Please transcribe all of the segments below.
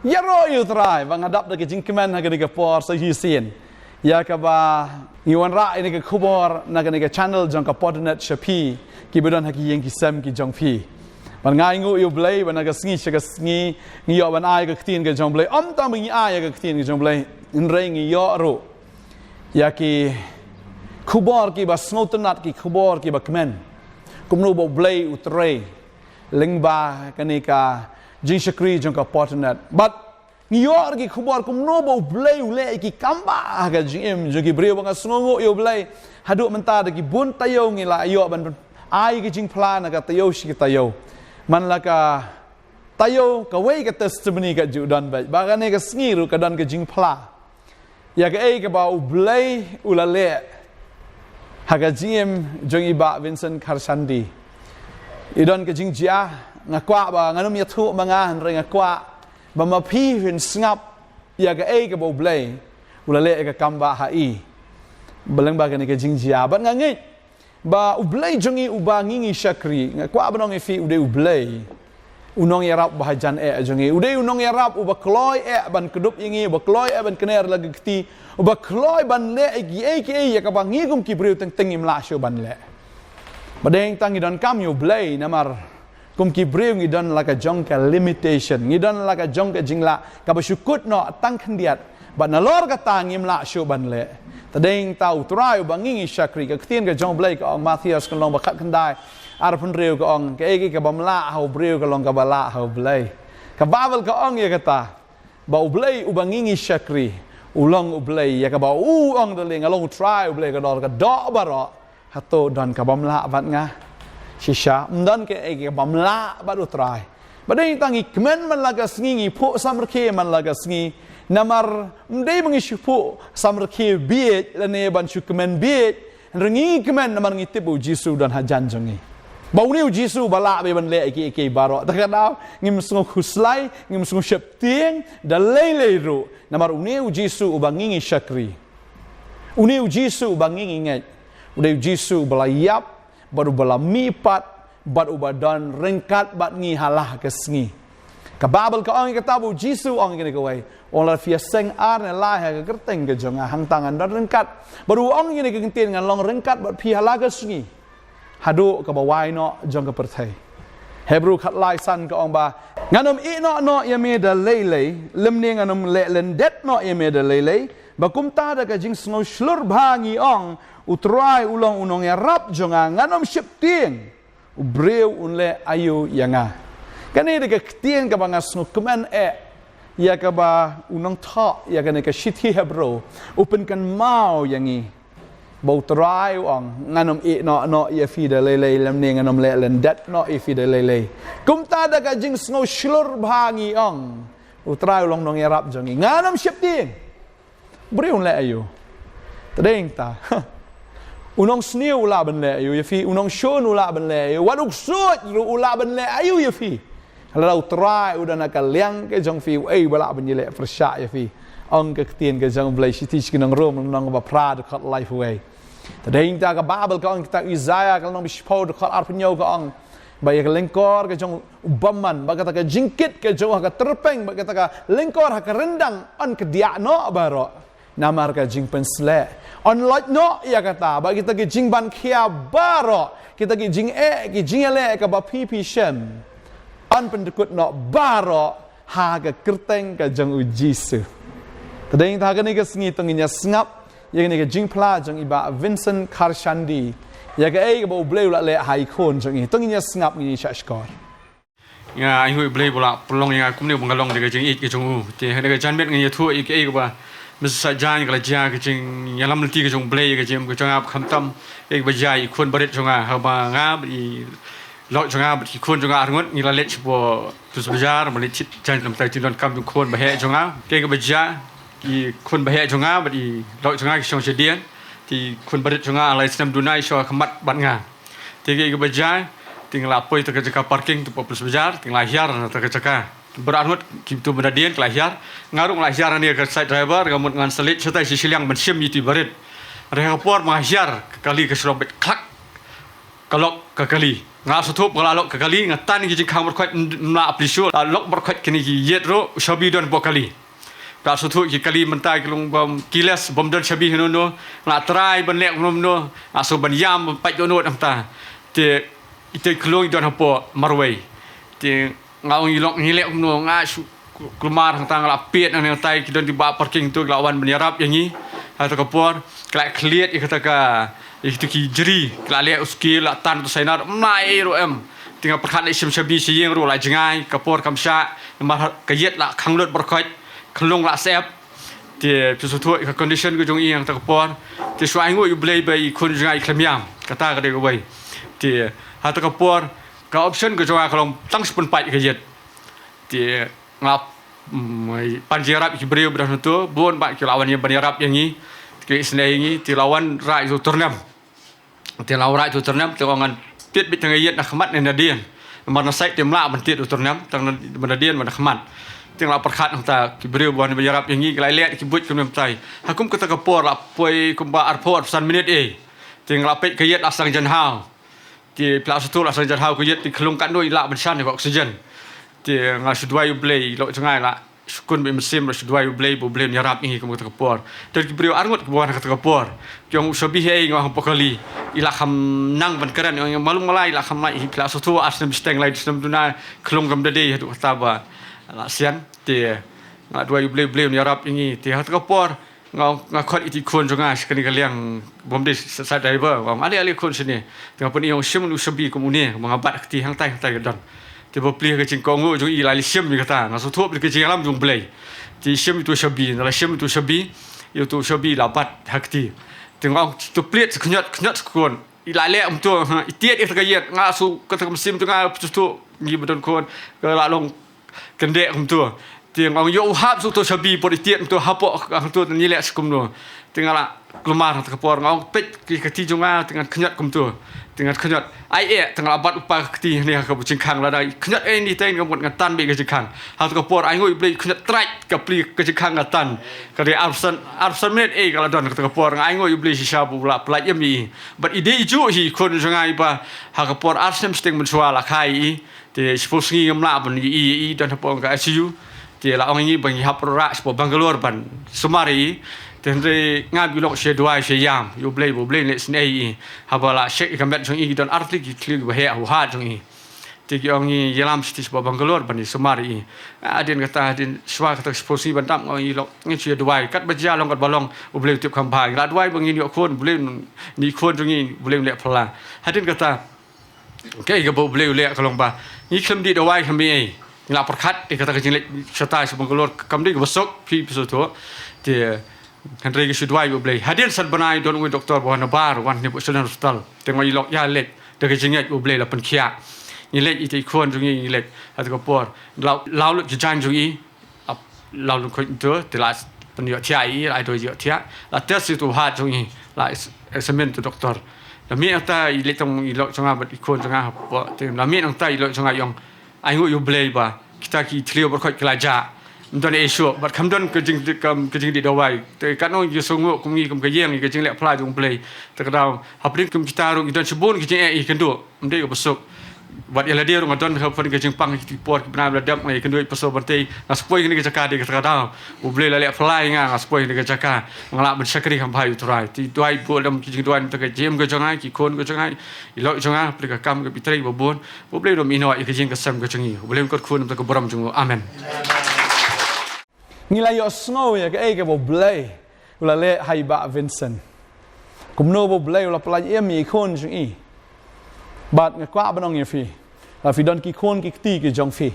ya ro yu trai bang adap de jing kemen ha ke por sa hi sin ya ka ba ngiwan ra ini ke khubor na ke channel jong ka podnet shapi ki bedon ha ki yeng ki sam ki jong phi ban ngai ngu yu blai ban ka sngi cha ka sngi ngi yo ban ai ka tin ke jong blai om ta mi ai ka tin ke jong blai in re ngi yo ro ya ki khubor ki ba snotenat ki khubor ki ba kemen kumnu bo blai utre lengba kanika jing shakri jong ka podnet but ngiyor ki khubor kumno bo blai ule ki kamba ka jing em jong ki breu bang sngo yo blai hadu menta de ki bun tayo ngi la yo ban ai ki jing plan ka tayo shi ki tayo man la ka tayo ka wei ka testimony ka judan ba ka ne ka sngiru ka dan ka jing pla ya ka ei ka ba blai ulale ha ka jing jong iba Vincent Karsandi idon ka jing jia ngakwa ba nganum yathu manga han re ngakwa ba ma phi hin ngap ya ka ei ka bo blai ulale ka kamba ha i beleng ba ka ni ka jing jia ba ngangi ba ublai jongi uba ngingi shakri ngakwa ba nong fi ude ublai unong yarap bahajan jongi ude unong yarap uba kloi ban kedup ingi uba kloi ban kener lagi kti uba kloi ban le egi ya ka ba ngigum ki breu teng teng im la sho ban le badeng tang idon kam yu blai namar kum ki breu ngidon la ka jong ka limitation ngidon la ka jong ka jingla ka ba syukut no tang khandiat ba na lor ka tang im la sho ban le tadeng tau trai ba ngingi shakri ka ktin ka jong blai ka ong Matthias kan long ba khat khandai ar pun reu ka ong ka egi ka bamla hau breu ka long ka bala hau blai ka babel ka ong ya kata ba ublai ubangingi shakri ulong ublai ya ka ba ong de ling along try ublai ka dor ka do baro hato don ka bamla bat nga shisha mdan ke egi ka bamla ba do try badai tangi kemen man laga sngi pho samrke man laga sngi namar mdei mangi shupu samrke biet lane ban shukmen biet rengi kemen namar ngi tibu jisu dan hajan jongi bau ni jisu bala be ban le ki baro takadaw ngim sungu khuslai ngim sungu sheptieng da lele ru namar uni jisu ubangingi shakri uni jisu ubangingi ngai ude jisu bala yap baru bala mipat bat ubadan rengkat bat ngi halah kesngi ka babel ka ong katabu jisu ong ngene ko wai ola fia seng ar na la ha ka kerteng ke jonga hang tangan dan rengkat baru ong ngene ke kentin ngan long rengkat bat pi halah kesngi hadu ka bawai no jong ka perthai hebrew khat lai san ka ong ba nganom i no ya me da lele lemne nganom le len det no ya me da lele ba kum ta da ka jing sno shlur bhangi ong utrai ulong unong ya rap jonga nganom ship ting ubreu unle ayu yanga kane de ka tien ka banga sno kemen ya ka ba unong tha ya ka ne ka shithi hebrew open kan mau yangi bau trai ong nganom i no ya fi de lele lemne nganom le len dat no i fi de lele kum ta da ka jing sno shlur bhangi ong utrai ulong nong ya rap jongi nganom ship ting breu unle ayu tadeng ta unong sniu ula ben le ayu ya fi unong shon ula ben le ayu waduk sut ula ben le ayu ya fi kalau try udah nak liang ke jong fi bala ben le persya ya fi ong ke tien ke jong blai siti skinang rom nong ba prad kat life away tadeng ta ka babel ka ong kita Isaiah ka nong bispo kat arpenyo ka ong ba ya lengkor ke jong ubaman ba kata ka jingkit ke jong ka terpeng ba kata ka lengkor ha ka rendang on ke dia no baro namar ka jing pensle on lot no ya kata ba kita ke jing ban khia baro kita ke jing ki jing ele ka ba pi shem on pendekut no baro ha ka kerteng ka jong ujisu tadeng ta ka ni ka sngi tonginya snap ya ni ka jing pla jong iba Vincent Karsandi ya ka ei ka ba bleu la le hai khon jong i tonginya snap ni shashkor ya ai hui bleu bola pulong ya kumne bungalong de ka jing ik jong u te ha ka janbet ngi thu ik ei ka ba misa jan ka ja ka jing yalam ti ka jong bleu ka jing ka jong ap kham tam ek ba jai khon baret jong a ha ba nga bi lo jong a bi khon jong a ngot ni la lech bo tu bajar ma le chit jan lam tai tin don kam khon ba he jong a ke ka ba ja ki khon ba he jong a ba di lo jong a ki shong chedian ti khon baret jong a lai snam dunai sho khamat bat nga ti ke ba ja tinggal apoi ta ka parking tu plus bajar tinggal hiar ta ka beranut kita beradian kelahir ngarung lahir ni ke side driver kamu dengan selit serta sisi yang mensim itu barit ada kapor mengajar kali ke serobet klak kalok kekali ngah sutup kalok kekali ngatan ki jingkang berkait na aplisu lok berkait kini ki yetro shabi don bokali tak sutup ki kali mentai kelung bom kilas bom don shabi hinono ngah try benlek nomno aso ban yam pai dono amta te ite kelung don hapo marway te ngau ilok ngilek no ngah kelumar tentang lapit yang tai kita di bawah parking tu lawan menyerap yang ni atau kapur kelak clear ikataka itu ki jeri kelak lihat skill la tan tu sainar mai ro tinggal perkat isim shabi siang ro la jengai kapur kamsha mah kayet la khanglot berkait kelung la sep ti suatu condition ke jong yang tak kapur ti suai ngu you blay by kun jengai klemiam kata ke bai ti atau kapur ka option ke jong kalong tang sepun pai kayet ti ngap panjerap Hebrew berdan tu bon bak lawan yang panjerap yang ni ke senai ni ti lawan rai tu ternam ti lawan rai tu ternam tengan pit bit tengah yet nak khamat nadian mana sai tim la bentit tu ternam tang nadian mana khamat ting la perkhat ta Hebrew bon panjerap yang ni kelai let kibut kem tai hakum kata kapor la poi kumba arpot pesan minit ting la pet ke yet asang jan hau ti pla satu asang jan hau ke yet ti kelung kat noi la bensan oksigen ti ngasudwai blay lo jangai la sukun be mesim sudwai blay bo blay nyarap ingi kamu kata kapor dari brio arngot ke bawah kata kapor yang sabi hei ngah pokali ila kham nang ban keran yang malung malai la kham mai pla satu asnem steng lai asnem tuna kelung kam dade hatu kata ba la sian ti ngadwai blay nyarap ingi ti kata kapor ngakot iti kun jangai sekali kaliang bom de sa driver wam ali kun sini tengah pun yang sim lu sabi komune mengabat kti hang tai gadan tiba pelih ke cingkongu jung ilai sim ni kata ngaso thup ke cinglam jung play ti sim itu shabi la sim itu shabi itu shabi lapat hakti tengok tu plit knyat sekon ilai le tu itiet ik tagayet ngaso kata sim tu nga tu ni bedon kon ke lalong kendek tu tengok yo hap su tu shabi por itiet tu hapok tu ni le sekum tu tinggal kelumar ke por ngau pet ke ti junga dengan knyat kum tu dengan knyat ai tengah abat upah keti ni ka bucingkang la dai knyat ni tai ngamut ngatan be ke jingkang ha ka por ai ngoi blei knyat trai ka pli ke jingkang ngatan ka di arsan minit kala don ka por ai ngoi blei sisa bu la plai mi but ide ju hi kon jangai ba ha ka por arsem sting mun swala khai te sposingi ngamla bun i don ha por ka ICU te la ong ni bang hap ra spo Bangalore ban sumari tendre ngab yulok she dua she yam you blay bo blay let snai habala shek kamet jong i don artik klik ba he ha jong i ti yong ni yelam stis ba Bangalore ban sumari adin kata adin swa kata sposi bantam ngong i lok ngi she dua kat baja long kat balong bo blay tip kham bhai la dua bang ni khon blay ni khon jong i blay le phla hadin kata ke ga bo blay le kalong ba ni khlem di dawai kham bi la perkhat kata ke jing shata Bangalore kam di besok pi so to ti Henry Sudwai boleh hadir saat benai don win doktor bawa nabar wan ni bukan hospital tengok ilok ya lek dekat jengat boleh la penkia ni lek itu ikon jungi ni lek atau kapor lalu jajan jungi lalu kau itu telas pendidik tiai la itu jauh tiak la tes itu hat jungi la examen tu doktor lami ata ilek tong ilok janga bat ikon janga apa lami ata ilok janga yang ayu you boleh ba kita ki trio berkait kelajar Untuk isu, but kamdon kejing di dawai. Tapi kan orang jesunggu kumi kem kejing, kejing lek apply jung play. Terkadang haprin kem kita rung idon sebun kejing kendu, mendai ke besok. Buat yang dia orang adon haprin kejing pang kipor benar beradab ngai kendu pesok bertai. Ngaspoi kini kejaka di terkadang. Ublay lek apply ngaspoi kini kejaka. Mengalak bersakri hampai uturai. Ti dawai bu dalam kejing dawai untuk kejim kejangai, kikon kejangai. Ilok kejangai, pergi kam ke pitrai babon. Ublay dom ino kejing kesam kejangi. Ublay kot kun untuk keberam jungu. Amen. Ngilai yo snow ya ke ke bo blay ula le haiba Vincent kumno bo blay ula plai mi khon jung i bat ngakwa banong ye fi la fi don ki khon ki ti ki jong fi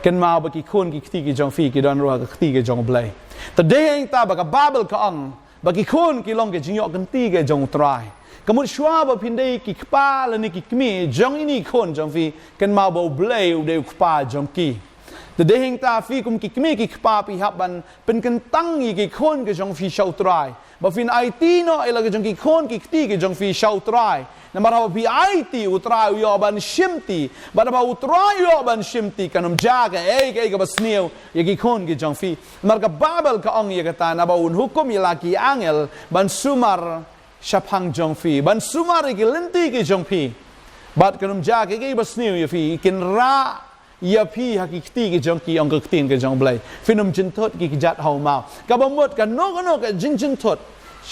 ken ma ba ki khon ki ti ki jong fi ki don ro ka ti ki jong blay ta de eng ta ba ka babel ka ang ba ki khon ki long ke jing yo kan ti ke jong trai kamut shwa ba pindai ki kpa la ni ki kmi jong ini khon jong fi ken ma bo blay u de kpa jong ki the dehing ta fi kum kikmi kikpa pi haban pen kentang yi ki khon ke jong fi shau trai ba fin IT no ila ke jong ki khon ki ti ke jong fi shau trai na mara bi IT utrai yo ban shimti ba ba utrai yo ban shimti kanum jaga ke basniu yi ki khon ke jong fi marga babel ka ong ye kata na ba un hukum ila ki angel ban sumar shaphang jong fi ban sumar ki lenti ke jong fi บัดกันมจากกี่บัสนิวอย่าฟีกินระยาพี่ฮักกิตีกี่จงกี่องกตีนกี่จงเบลฟินมจินทดกี่จัดเฮามากับบ่หมดกันนกกันจินทด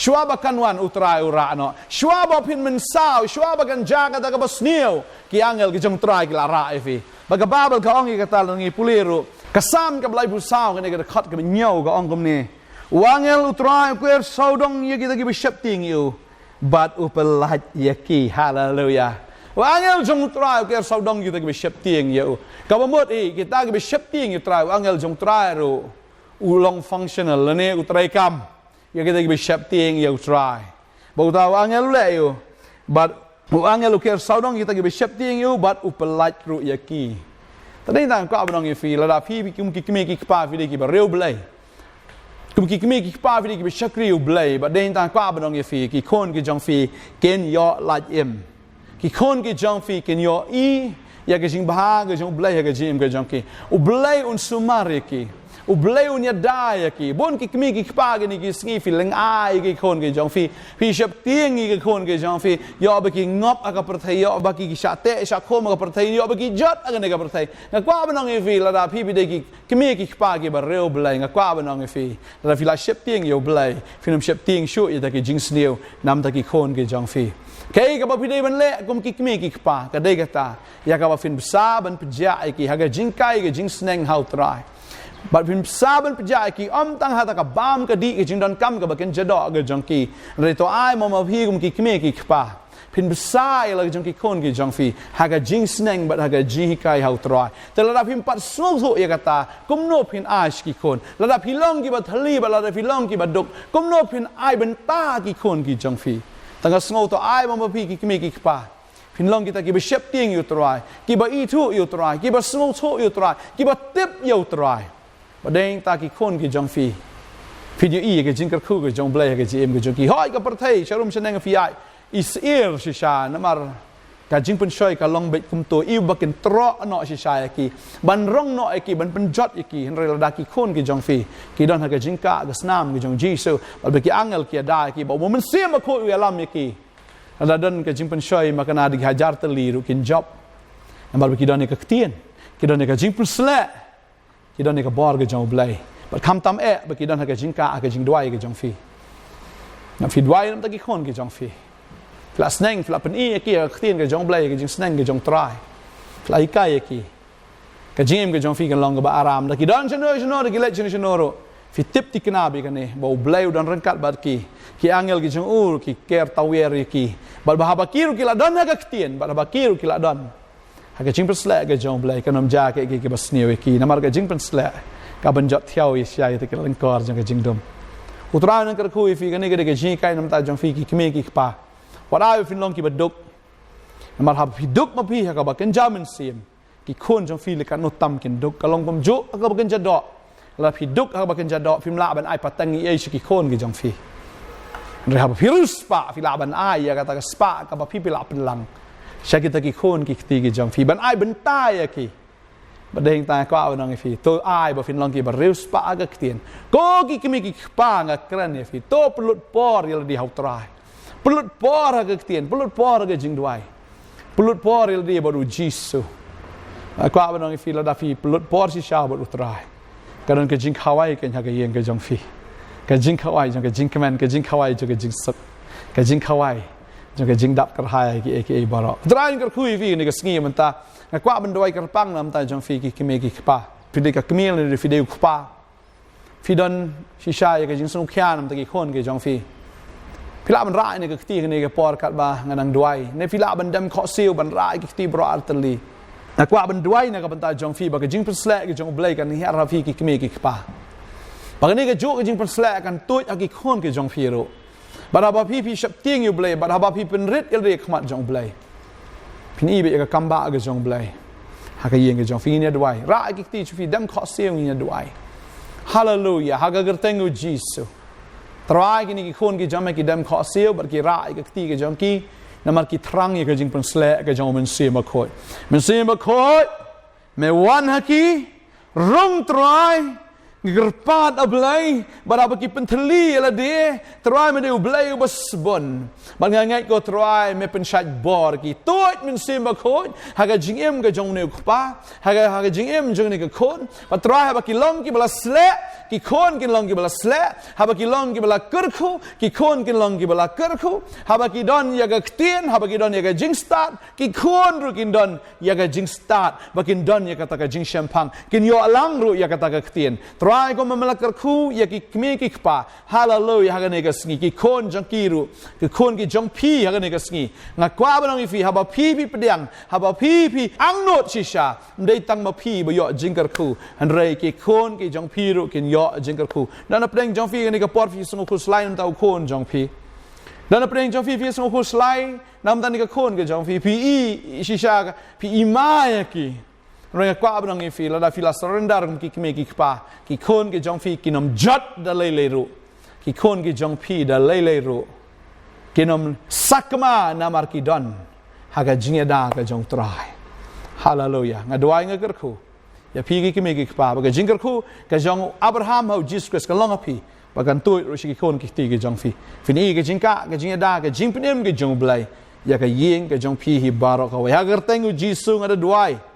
ชัวบักันวันอุตรายอุระเนาะชัวบพินมันสาวชัวบักันจากกันกับบัสนิวกี่อังเอลกี่จงตรายกี่ละระไอฟีบักบาเบลกับองกี่กตัลงี้ปุลิรุกระซ้ำกับลายผู้สาวกันนี่ก็คัดกับเหนียวกับองกนี้วางเอลอุตรายเกลือสาวดงยี่กี่ตะกี้ไปเช็บติงอยู่บัดอุปลัดยากีฮาเลลูยาว่าangel jong trai ke saudong kita ke siap tiang ya ka bamut kita ke siap tiang ya trai angel jong trai ro ulong functional ne utrai kam ya kita ke siap tiang ya trai bau tahu angel le yo but angel ke saudong kita ke siap tiang yo but upelat ro ya ki tadi tang ka abang ye fi la da phi kum ki kme ki pa fi de ki ba reu blai kum ki kme ki pa fi de ki ba shakri u blai but den tang ka abang ye fi ki khon ki jong fi ken yo la im ki khon ki jong fi ken yo ya ke jing bah ke jong blai ke jim ke jong ki u blai un sumare ki u blai un ya dai ki bon ki kmi ki pa ke ni ki sngi fi leng ai ki khon ke jong fi shap tieng ki khon ke jong fi yo ba ki ngop aka perthai yo ba ki sha te sha khom aka perthai yo ba ki jot aka ne ka perthai nga kwa ba nong fi la da phi bi de ki kmi ki pa ki ba reu blai nga kwa ba nong fi la fi la shap tieng yo blai fi nam shap tieng shu ya ta ki jing sneu nam ta ki khon ke jong fi kay kapag pinay man le kum kikmi kikpa kaday kata ya kapag finsaban pja ay ki haga jingkay ke jing sneng how try but finsaban pja ay ki tang hata ka bam ka di ke jing don kam ka bakin jado ga jongki rito ay mo mabhi kum kikmi kikpa finsa ay lag jongki kon ke jongfi haga jing sneng but haga jingkay how try telada pin pat so ya kata kum no pin ash ki kon lada pilong ki ba thali ba lada pilong ki ba dok kum no pin ay benta ki kon ki jongfi tangga sngau to ai ma pi ki kmi ki pa phin long kita ki ba shep ting yu trai ki ba i thu yu trai ki ba sngau cho yu trai ki ba tip yu trai ba deng ta ki khon ki jong fi phin yu i ke jing kar khu ke jong blai ke ji em ke jong ki hoi ka par thai sharum cheneng fi ai is ir shi sha namar ka jing pen shoi ka long bet kum to i ba ken tro no shi sha ki ban rong no ki ban pen jot ki hen re la ki khon ki jong fi ki don ha ka jing ka ga snam ki jong jisu ba ki angel ki da ki ba mo men sim ma ko wi alam ki ada don ka jing pen shoi ma kana di hajar teli ru kin job namar ki don ka ktien ki don ka jing pen sle ki don ka bor ga jong blai ba kham tam ba ki don ha ka jing ka jing dwai ga jong fi na fi dwai nam ta ki khon ki jong fi fla sneng fla pen i ki ktien ke jong blai ke jing sneng ke jong trai fla i kai ki ke jing ke jong fi kan long ke ba aram da ki don chno da ki let chno ro fi tip ti kna bi kan ne bo blai don rangkat bat ki angel ki jong ki ker tawer ki bal ba ba ki ru ki la don ha ka ktien ba ba ki ru ki la don ha ke jing pen sla ke jong blai kan nam ja ke ki bas ne ki namar ke jing pen sla ka ban jot thiau i sia te ke lang kor jong ke jing dom utra nan kar khu fi kan ne ke jing kai nam ta jong fi ki kme ki pa Wadai fin long ki baduk namar hab hiduk ma pi ka ba kan jamin sim ki khon jong fi le kan no tam kin duk kalong pom jo ka ba kan jado la hiduk ka ba kan jado fim la ban ai patang i ki khon ki jong fi re hab virus pa fi la ban ai ya kata ka spa ka ba pi la pen lang sha kita ki khon ki ti ki jong fi ban ai ben tai ya ki ba deng ta kwa nang fi to ai ba fin long ki ba virus pa ga ktien ko ki kimi ki pa nga kran ya fi to pelut por ya di hau trai pelut por ke ktien pelut por ke jing duai pelut por il dia baru jisu aku apa nang fi la da fi pelut por si sha baru trai kadang ke jing khawai ke nya ke yeng ke jong fi ke jing khawai jong ke jing kemen ke jing khawai jong ke jing sat ke jing khawai jong ke jing dap kar hai ke baro trai kar khui fi ni ke sngi man ta aku apa duai kar pang nam ta jong fi ki kime ki pa fi de ka kmil ni fi de pa fi don si sha ke jing sung khyan nam ta ki khon ke jong fi Pila ban rai ni ke kti ni ke por kat ba nganang duai ne pila ban dam kho siu ban rai ke kti bro artali na kwa ban duai na ka ban ta jong fi ba ke jing persle ke jong blai kan ni har fi ki kme ki pa ba ni ke jo ke jing persle kan tuj aki khon ke jong fi ro ba ba pi shap ting yu blai ba ba pi pen rit il re khmat jong blai pin i be ka kamba ke jong blai ha ka yeng ke jong fi ni duai rai ke kti chu fi dam kho siu ni duai hallelujah ha ga gertengu jisu Trai kini ki khon ki jam ki dam kho siu bar ki rai ki ti ki jam ki namar ki thrang ye ke jing pen sle ke jam men se ma khoi me wan ha ki rong trai gerpat ablay baraba ki penteli ala de try me de ublay ubasbon bangangai ko try me pensat bor ki toit min simba khoi haga jingem ga jong ne khpa haga jingem jong ne ka khon pa try ha ki long ki bala sle ki khon ki long ki bala sle ha ki long ki bala kurkhu ki khon ki long ki bala kurkhu ha ki don ya ga ktien ha ki don ya ga jing start ki khon ru kin don ya ga jing start ba kin don ya kata ka jing champang kin yo alang ru ya kata ka ktien try ko mamalakar khu ya ki kme ki kpa hallelujah haga ne ka sngi ki khon jong ki ru ki khon ki jong pi haga ne ka sngi nga kwa ba nang ifi ha ba pi pediang ha ba pi ang not shisha ndai tang ma pi ba yo jing kar khu han rei ki khon ki jong pi ru kin yo jing kar khu dan apdeng jong fi ne ka por fi sung khu slai tau khon jong pi dan apdeng jong fi sung khu slai nam dan ni ka khon ke jong pi i shisha pi i ma ya ki Raya kwa abang ifi lada fila surrender ki kme ki kpa ki khon ki jong fi ki nom jot da lei ru ki khon ki jong pi da lei ru ki nom sakma namar ki don haga jinga da ka jong trai hallelujah ngadwai ngaker khu ya pi ki kme ki kpa ba ka jingar khu ka jong Abraham ho Jesus Christ ka long pi ba kan tu ru ki khon ki ti ki jong fi fini ki jinga ka jinga da ka jing pnem ki jong blai ya ka yeng ka jong pi hi barok ha ya ger tengu Jesus ngada duai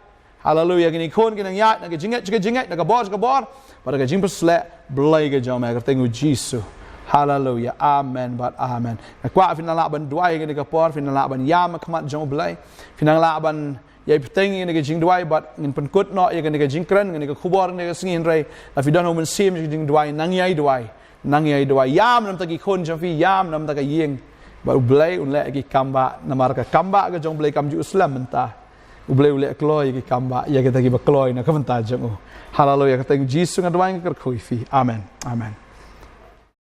hallelujah kini khon kini yat nak jingat nak bor pada ka jing persle blai ka jom ka tengu Jesus hallelujah amen but amen nak kwa finala ban duai kini ka por finala ban yam khamat jom blai finala ban yai peteng ini ka jing duai but ngin penkut no ya kini ka jing kren kini ka khubor kini ka singin rai afi don homen sim jing duai nang yai duai yam nam ta ki khon jom fi yam nam ta ka yeng ba blai un le ki kamba namar ka kamba ka jom blai kam ju islam mentah Ublay kloy ki kamba ya kita ki ba kloy na kamanta jong hallelujah ka teng Jesus ngadwang ker khoi fi amen